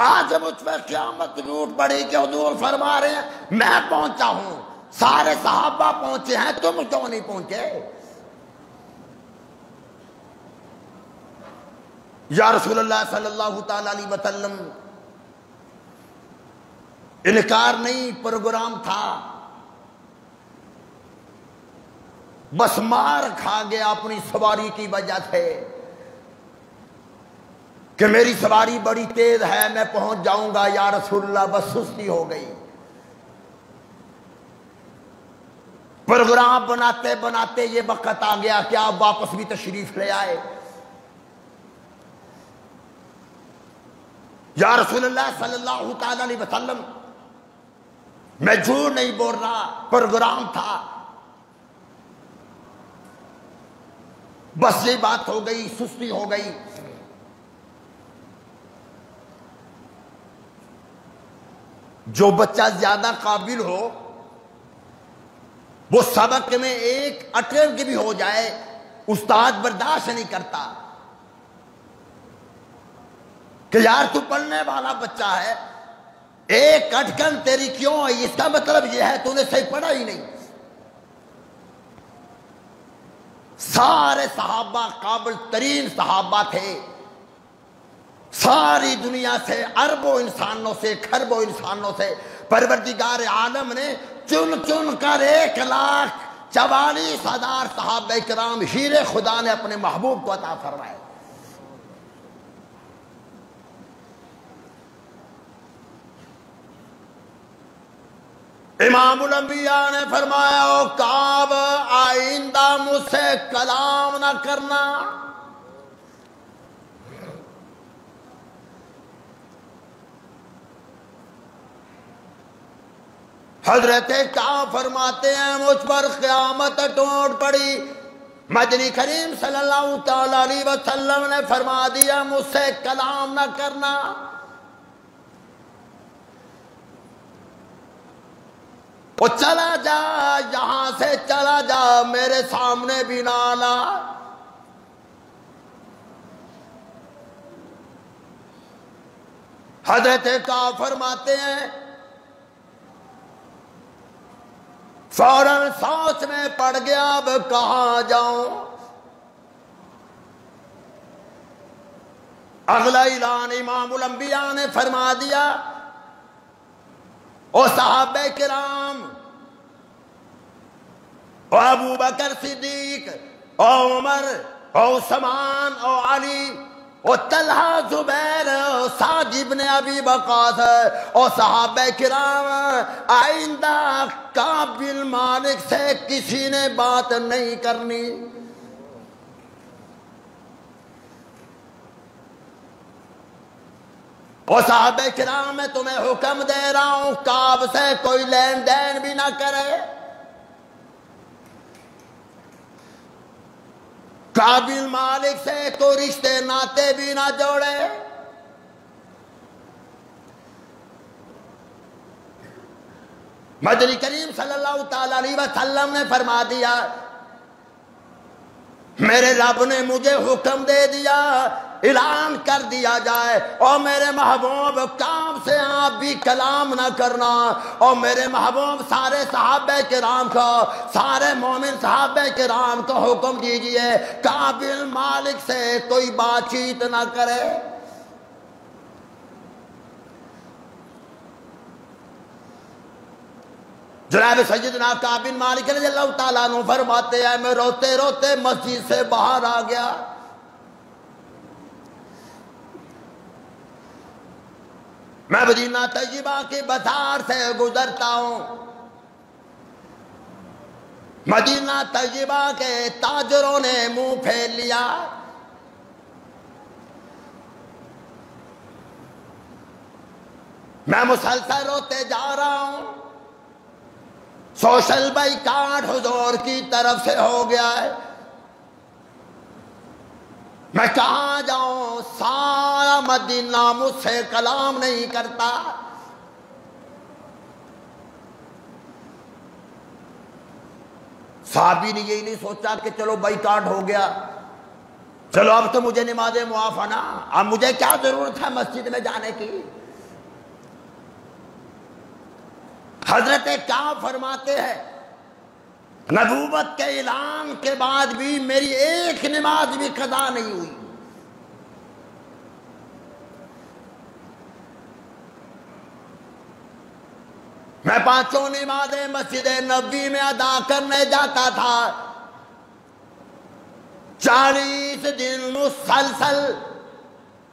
آج مجھ پہ قیامت ٹوٹ پڑی کہ حضور فرما رہے ہیں میں پہنچا ہوں، سارے صحابہ پہنچے ہیں، تم کیوں نہیں پہنچے؟ یا رسول اللہ صلی اللہ تعالی علیہ وسلم، انکار نہیں، پروگرام تھا، بس مار کھا گیا اپنی سواری کی وجہ سے کہ میری سواری بڑی تیز ہے، میں پہنچ جاؤں گا یا رسول اللہ، بس سستی ہو گئی۔ پروگرام بناتے بناتے یہ وقت آ گیا کہ آپ واپس بھی تشریف لے آئے۔ یا رسول اللہ صلی اللہ تعالی علیہ وسلم، میں جھوٹ نہیں بول رہا، پروگرام تھا، بس یہ بات ہو گئی، سستی ہو گئی۔ جو بچہ زیادہ قابل ہو وہ سبق میں ایک اٹرنگ بھی ہو جائے، استاد برداشت نہیں کرتا کہ یار تو پڑھنے والا بچہ ہے، ایک اٹکن تیری کیوں ہے؟ اس کا مطلب یہ ہے تو نے صحیح پڑھا ہی نہیں۔ سارے صحابہ قابل ترین صحابہ تھے، ساری دنیا سے، اربوں انسانوں سے، کھربوں انسانوں سے پروردگار عالم نے چن چن کر 1,44,000 صحابہ کرام ہیرے خدا نے اپنے محبوب کو عطا فرمائے۔ امام الانبیاء نے فرمایا، او کعب آئندہ مجھ سے کلام نہ کرنا۔ حضرت کعب فرماتے ہیں مجھ پر قیامت ٹوٹ پڑی، مدنی کریم صلی اللہ تعالی علیہ وسلم نے فرما دیا مجھ سے کلام نہ کرنا۔ وہ چلا جا، یہاں سے چلا جا، میرے سامنے بھی نہ آنا۔ حضرت کعب فرماتے ہیں فوراً سوچ میں پڑ گیا اب کہاں جاؤں۔ اگلا اعلان امام الانبیاء نے فرما دیا، او صحابہ کرام، او ابو بکر صدیق، او عمر، او عثمان، او علی، او طلحہ، زبیر، او سعد ابن ابی وقاص، او صحابہ کرام، آئندہ کعب بن مالک سے کسی نے بات نہیں کرنی۔ او صحابہ کرام، میں تمہیں حکم دے رہا ہوں کعب سے کوئی لین دین بھی نہ کرے، کعب بن مالک سے کوئی رشتے ناتے بھی نہ جوڑے۔ مدنی کریم صلی اللہ تعالی علیہ وسلم نے فرما دیا، میرے رب نے مجھے حکم دے دیا اعلان کر دیا جائے، اور میرے محبوب کعب سے آپ بھی کلام نہ کرنا، اور میرے محبوب سارے صحابہ کرام کو، سارے مومن صحابہ کرام کو حکم دیجئے کعب بن مالک سے کوئی بات چیت نہ کرے۔ جناب سیدنا کعب بن مالک رضی اللہ تعالیٰ عنہ فرماتے ہیں میں روتے روتے مسجد سے باہر آ گیا، میں مدینہ طیبہ کے بازار سے گزرتا ہوں، مدینہ طیبہ کے تاجروں نے منہ پھیر لیا، میں مسلسل روتے جا رہا ہوں، سوشل بائیکاٹ حضور کی طرف سے ہو گیا ہے، میں کہاں جاؤں، سارا مدینہ مجھ سے کلام نہیں کرتا۔ صحابی نے یہی نہیں سوچا کہ چلو بائیکاٹ ہو گیا، چلو اب تو مجھے نمازیں معاف ہے نا، اب مجھے کیا ضرورت ہے مسجد میں جانے کی۔ حضرت کعب فرماتے ہیں نبوت کے اعلان کے بعد بھی میری ایک نماز بھی قضا نہیں ہوئی، میں 5 نمازیں مسجد نبوی میں ادا کرنے جاتا تھا، 40 دن مسلسل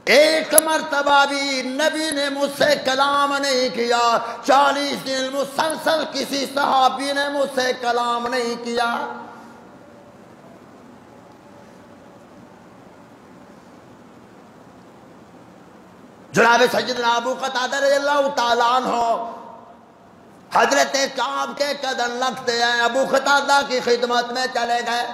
ایک مرتبہ بھی نبی نے مجھ سے کلام نہیں کیا، 40 دن مسلسل کسی صحابی نے مجھ سے کلام نہیں کیا۔ جناب سیدنا ابو قتادہ رضی اللہ تعالیٰ عنہ حضرت کعب کے قدم لگتے ہیں، ابو قتادہ کی خدمت میں چلے گئے۔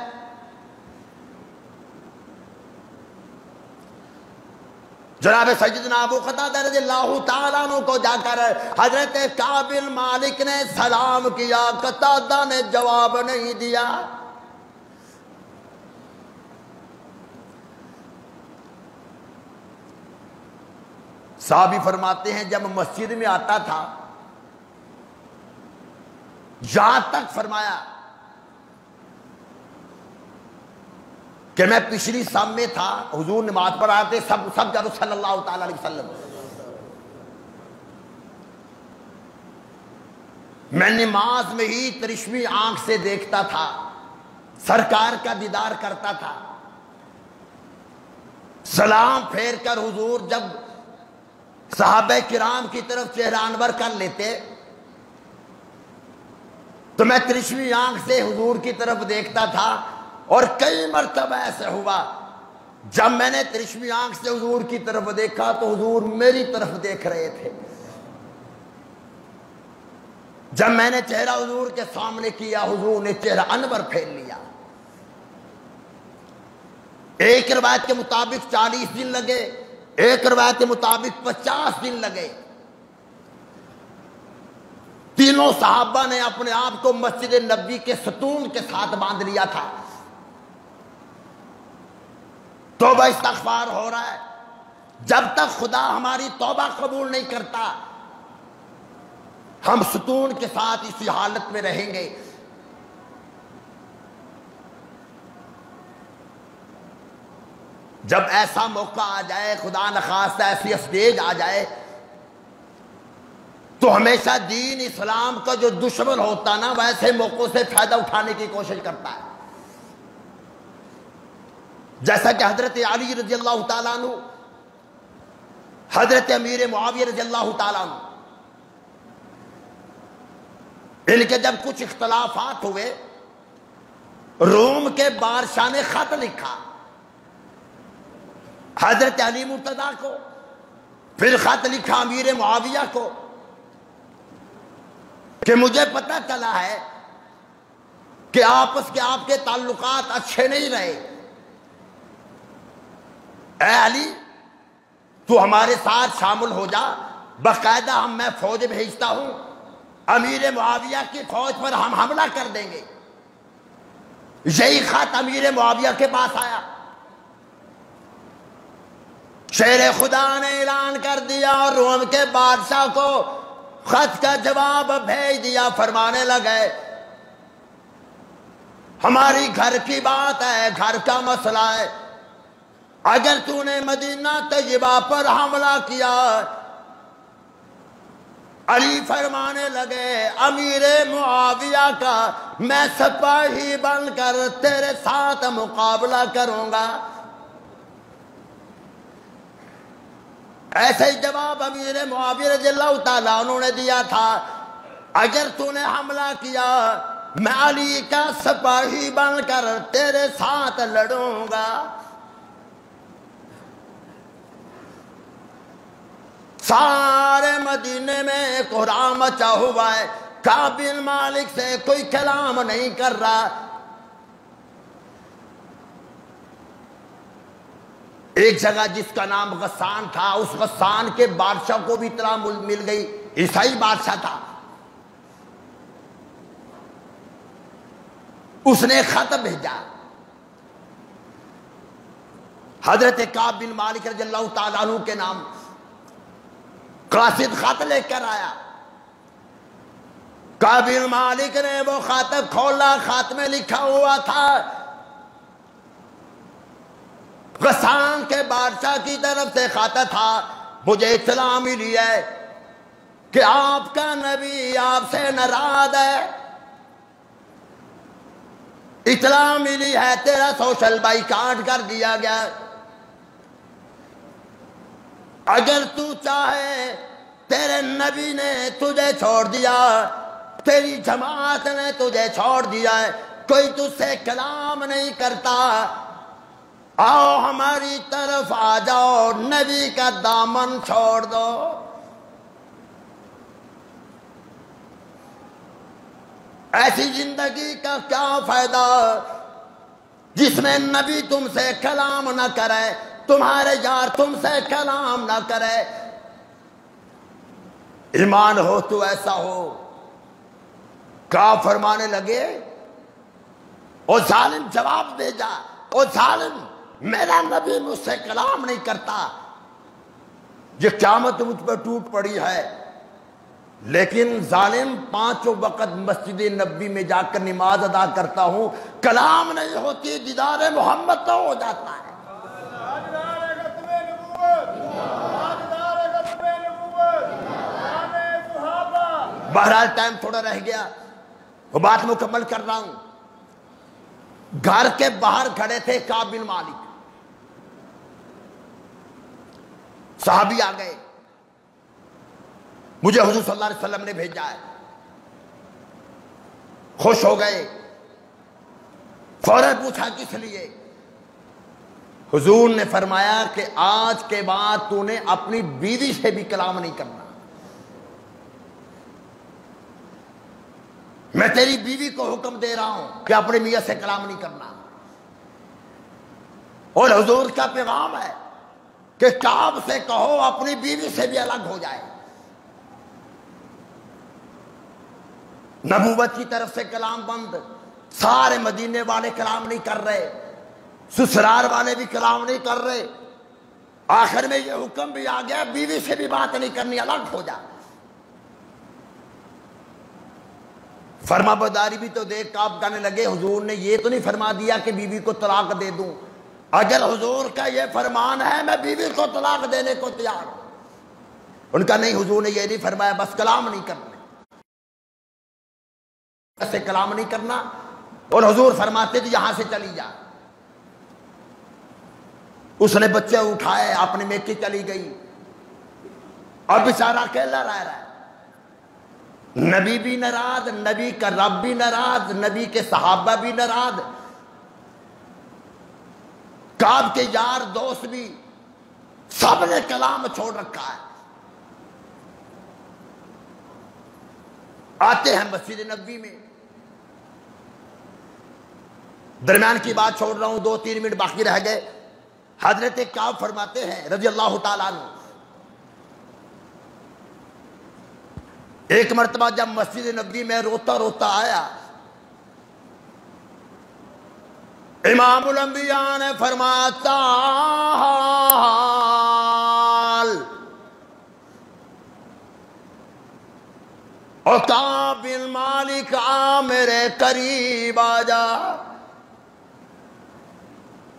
جناب سیدنا ابو قتادہ رضی اللہ تعالیٰ عنہ کو جا کر حضرت کعب بن مالک نے سلام کیا، قتادہ نے جواب نہیں دیا۔ صحابی فرماتے ہیں جب مسجد میں آتا تھا، جہاں تک فرمایا کہ میں پچھلی صف میں تھا، حضور نماز پڑھ رہے تھے، سب جب صلی اللہ تعالیٰ علیہ وسلم، میں نماز میں ہی ترشوی آنکھ سے دیکھتا تھا، سرکار کا دیدار کرتا تھا۔ سلام پھیر کر حضور جب صحابہ کرام کی طرف چہرہ انور کر لیتے تو میں ترشوی آنکھ سے حضور کی طرف دیکھتا تھا، اور کئی مرتبہ ایسا ہوا جب میں نے ترشوی آنکھ سے حضور کی طرف دیکھا تو حضور میری طرف دیکھ رہے تھے۔ جب میں نے چہرہ حضور کے سامنے کیا، حضور نے چہرہ انور پھیر لیا۔ ایک روایت کے مطابق 40 دن لگے، ایک روایت کے مطابق 50 دن لگے۔ تینوں صحابہ نے اپنے آپ کو مسجد نبوی کے ستون کے ساتھ باندھ لیا تھا۔ توبہ استغفار ہو رہا ہے، جب تک خدا ہماری توبہ قبول نہیں کرتا ہم ستون کے ساتھ اسی حالت میں رہیں گے۔ جب ایسا موقع آ جائے، خدا نخواستہ ایسی اسٹیج آ جائے، تو ہمیشہ دین اسلام کا جو دشمن ہوتا نا ویسے موقعوں سے فائدہ اٹھانے کی کوشش کرتا ہے۔ جیسا کہ حضرت علی رضی اللہ تعالیٰ عنہ، حضرت امیر معاویہ رضی اللہ تعالیٰ عنہ، ان کے جب کچھ اختلافات ہوئے، روم کے بادشاہ نے خط لکھا حضرت علی مرتضیٰ کو، پھر خط لکھا امیر معاویہ کو کہ مجھے پتہ چلا ہے کہ آپ کے تعلقات اچھے نہیں رہے، اے علی تو ہمارے ساتھ شامل ہو جا، باقاعدہ میں فوج بھیجتا ہوں، امیر معاویہ کی فوج پر ہم حملہ کر دیں گے۔ یہی خط امیر معاویہ کے پاس آیا، شیر خدا نے اعلان کر دیا اور روم کے بادشاہ کو خط کا جواب بھیج دیا، فرمانے لگے ہماری گھر کی بات ہے، گھر کا مسئلہ ہے، اگر تو نے مدینہ طیبہ پر حملہ کیا، علی فرمانے لگے امیر معاویہ کا میں سپاہی بن کر تیرے ساتھ مقابلہ کروں گا۔ ایسے ہی جواب امیر معاویہ رضی اللہ تعالیٰ عنہ نے دیا تھا، اگر تو نے حملہ کیا میں علی کا سپاہی بن کر تیرے ساتھ لڑوں گا۔ سارے مدینے میں کوہرام مچا ہوا ہے، کعب بن مالک سے کوئی کلام نہیں کر رہا۔ ایک جگہ جس کا نام غسان تھا، اس غسان کے بادشاہ کو بھی اطلاع مل گئی، عیسائی بادشاہ تھا، اس نے خط بھیجا، حضرت کعب بن مالک رضی اللہ تعالیٰ عنہ کے نام قاصد خط لے کر آیا۔ کعب بن مالک نے وہ خط کھولا، خط میں لکھا ہوا تھا غسان کے بادشاہ کی طرف سے خط تھا، مجھے اطلاع ملی ہے کہ آپ کا نبی آپ سے ناراض ہے، اطلاع ملی ہے تیرا سوشل بائیکاٹ کر دیا گیا، اگر تو چاہے تیرے نبی نے تجھے چھوڑ دیا، تیری جماعت نے تجھے چھوڑ دیا ہے، کوئی تجھ سے کلام نہیں کرتا، آؤ ہماری طرف آ جاؤ، نبی کا دامن چھوڑ دو۔ ایسی زندگی کا کیا فائدہ جس میں نبی تم سے کلام نہ کرے، تمہارے یار تم سے کلام نہ کرے۔ ایمان ہو تو ایسا ہو۔ کیا فرمانے لگے؟ او ظالم جواب دے جا، او ظالم میرا نبی مجھ سے کلام نہیں کرتا، یہ قیامت مجھ پر ٹوٹ پڑی ہے، لیکن ظالم پانچوں وقت مسجد نبی میں جا کر نماز ادا کرتا ہوں، کلام نہیں ہوتی، دیدار محمد تو ہو جاتا ہے۔ بہرحال ٹائم تھوڑا رہ گیا، وہ بات مکمل کر رہا ہوں۔ گھر کے باہر کھڑے تھے کعب بن مالک، صحابی آ گئے، مجھے حضور صلی اللہ علیہ وسلم نے بھیجا ہے، خوش ہو گئے، فوراً پوچھا کس لیے؟ حضور نے فرمایا کہ آج کے بعد تو نے اپنی بیوی سے بھی کلام نہیں کرنا، میں تیری بیوی کو حکم دے رہا ہوں کہ اپنے میاں سے کلام نہیں کرنا۔ اور حضور کا پیغام ہے کہ کعب سے کہو اپنی بیوی سے بھی الگ ہو جائے۔ نبوت کی طرف سے کلام بند، سارے مدینے والے کلام نہیں کر رہے، سسرال والے بھی کلام نہیں کر رہے، آخر میں یہ حکم بھی آ گیا بیوی سے بھی بات نہیں کرنی، الگ ہو جا۔ فرما برداری بھی تو دیکھ کعب کہنے لگے حضور نے یہ تو نہیں فرما دیا کہ بیوی کو طلاق دے دوں، اگر حضور کا یہ فرمان ہے میں بیوی کو طلاق دینے کو تیار ہوں۔ ان کا نہیں، حضور نے یہ نہیں فرمایا، بس کلام نہیں کرنا، ایسے کلام نہیں کرنا، اور حضور فرماتے تھے یہاں سے چلی جا۔ اس نے بچے اٹھائے، اپنے میکے چلی گئی، اور بیچارہ اکیلا رہ رہا ہے، نبی بھی ناراض، نبی کا رب بھی ناراض، نبی کے صحابہ بھی ناراض، کعب کے یار دوست بھی، سب نے کلام چھوڑ رکھا ہے۔ آتے ہیں مسجد نبوی میں، درمیان کی بات چھوڑ رہا ہوں، 2-3 منٹ باقی رہ گئے۔ حضرت کعب فرماتے ہیں رضی اللہ تعالیٰ عنہ، ایک مرتبہ جب مسجد نبوی میں روتا روتا آیا، امام الانبیاء نے فرمایا تعال، اور کعب بن مالک آ میرے قریب آ جا،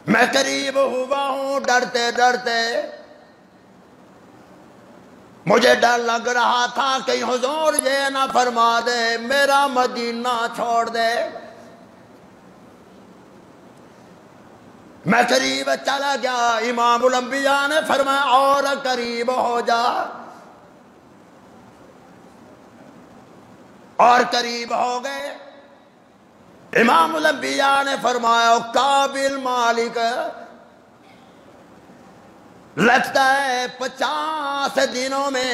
میں قریب ہوا ہوں ڈرتے ڈرتے، مجھے ڈر لگ رہا تھا کہ حضور یہ نہ فرما دے میرا مدینہ چھوڑ دے، میں قریب چلا گیا، امام الانبیاء نے فرمایا اور قریب ہو جا، اور قریب ہو گئے۔ امام الانبیاء نے فرمایا کعب بن مالک، لگتا ہے 50 دنوں میں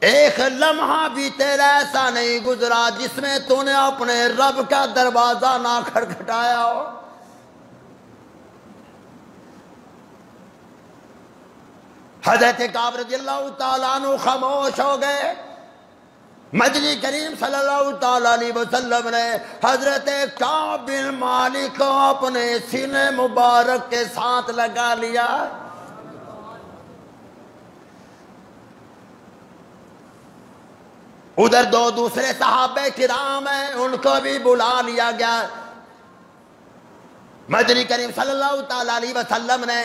ایک لمحہ بھی تیرا ایسا نہیں گزرا جس میں تو نے اپنے رب کا دروازہ نہ کھٹکھٹایا ہو۔ حضرت کعب رضی اللہ تعالیٰ عنہ خاموش ہو گئے۔ مدنی کریم صلی اللہ تعالیٰ علیہ وسلم نے حضرت کعب بن مالک کو اپنے سینے مبارک کے ساتھ لگا لیا۔ ادھر 2 دوسرے صحابہ کرام ہیں، ان کو بھی بلا لیا گیا۔ مدنی کریم صلی اللہ تعالیٰ علیہ وسلم نے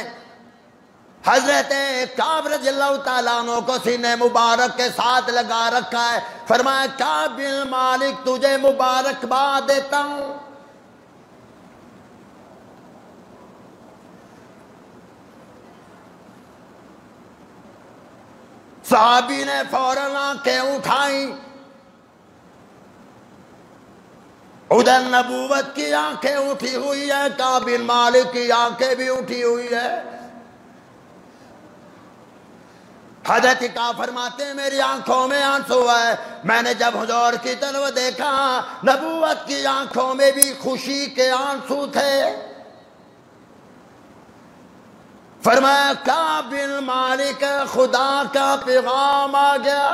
حضرت کعب رضی اللہ تعالیٰ عنہ کو سینے مبارک کے ساتھ لگا رکھا ہے، فرمایا کعب بن مالک تجھے مبارکباد دیتا ہوں۔ صحابی نے فوراً آنکھیں اٹھائیں، ادھر نبوت کی آنکھیں اٹھی ہوئی ہے، کعب بن مالک کی آنکھیں بھی اٹھی ہوئی ہے۔ حضرت کعب فرماتے ہیں میری آنکھوں میں آنسو ہے، میں نے جب حضور کی طرف دیکھا نبوت کی آنکھوں میں بھی خوشی کے آنسو تھے۔ فرمایا کعب بن مالک خدا کا پیغام آ گیا،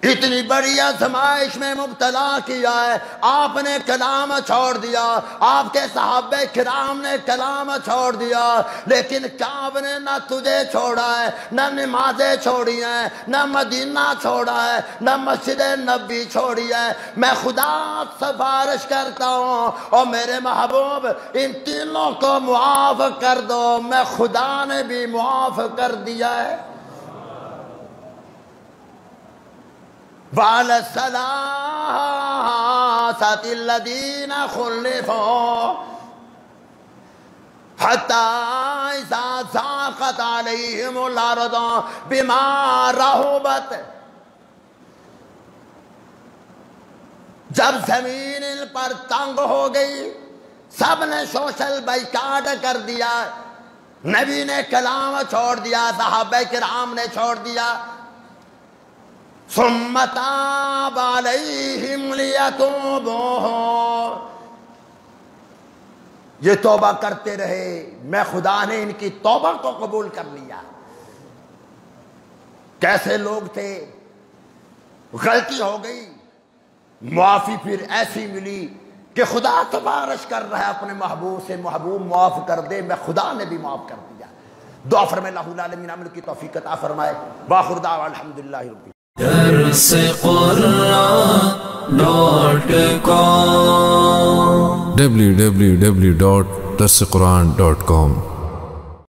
اتنی بڑی آزمائش میں مبتلا کیا ہے، آپ نے کلام چھوڑ دیا، آپ کے صحابہ کرام نے کلام چھوڑ دیا، لیکن کعب نے نہ تجھے چھوڑا ہے، نہ نمازیں چھوڑی ہیں، نہ مدینہ چھوڑا ہے، نہ مسجد نبی چھوڑی ہے۔ میں خدا سفارش کرتا ہوں اور میرے محبوب ان تینوں کو معاف کر دو، میں خدا نے بھی معاف کر دیا ہے۔ وعلى الثلاثة الذين خلفوا حتى إذا ضاقت عليهم الأرض بما رحبت، جب زمین ان پر تنگ ہو گئی، سب نے سوشل بائیکاٹ کر دیا، نبی نے کلام چھوڑ دیا، صحابہ کرام نے چھوڑ دیا۔ ثم تاب علیہم لیتوبوا، یہ توبہ کرتے رہے، میں خدا نے ان کی توبہ کو قبول کر لیا۔ کیسے لوگ تھے، غلطی ہو گئی، معافی پھر ایسی ملی کہ خدا سفارش کر رہا ہے اپنے محبوب سے، محبوب معاف کر دے، میں خدا نے بھی معاف کر دیا۔ دعا فرمائے اللہ العالمین عمل کی توفیق عطا فرمائے۔ وآخر دعوانا الحمدللہ رب العالمین۔ درس قرآن www.darsequran.com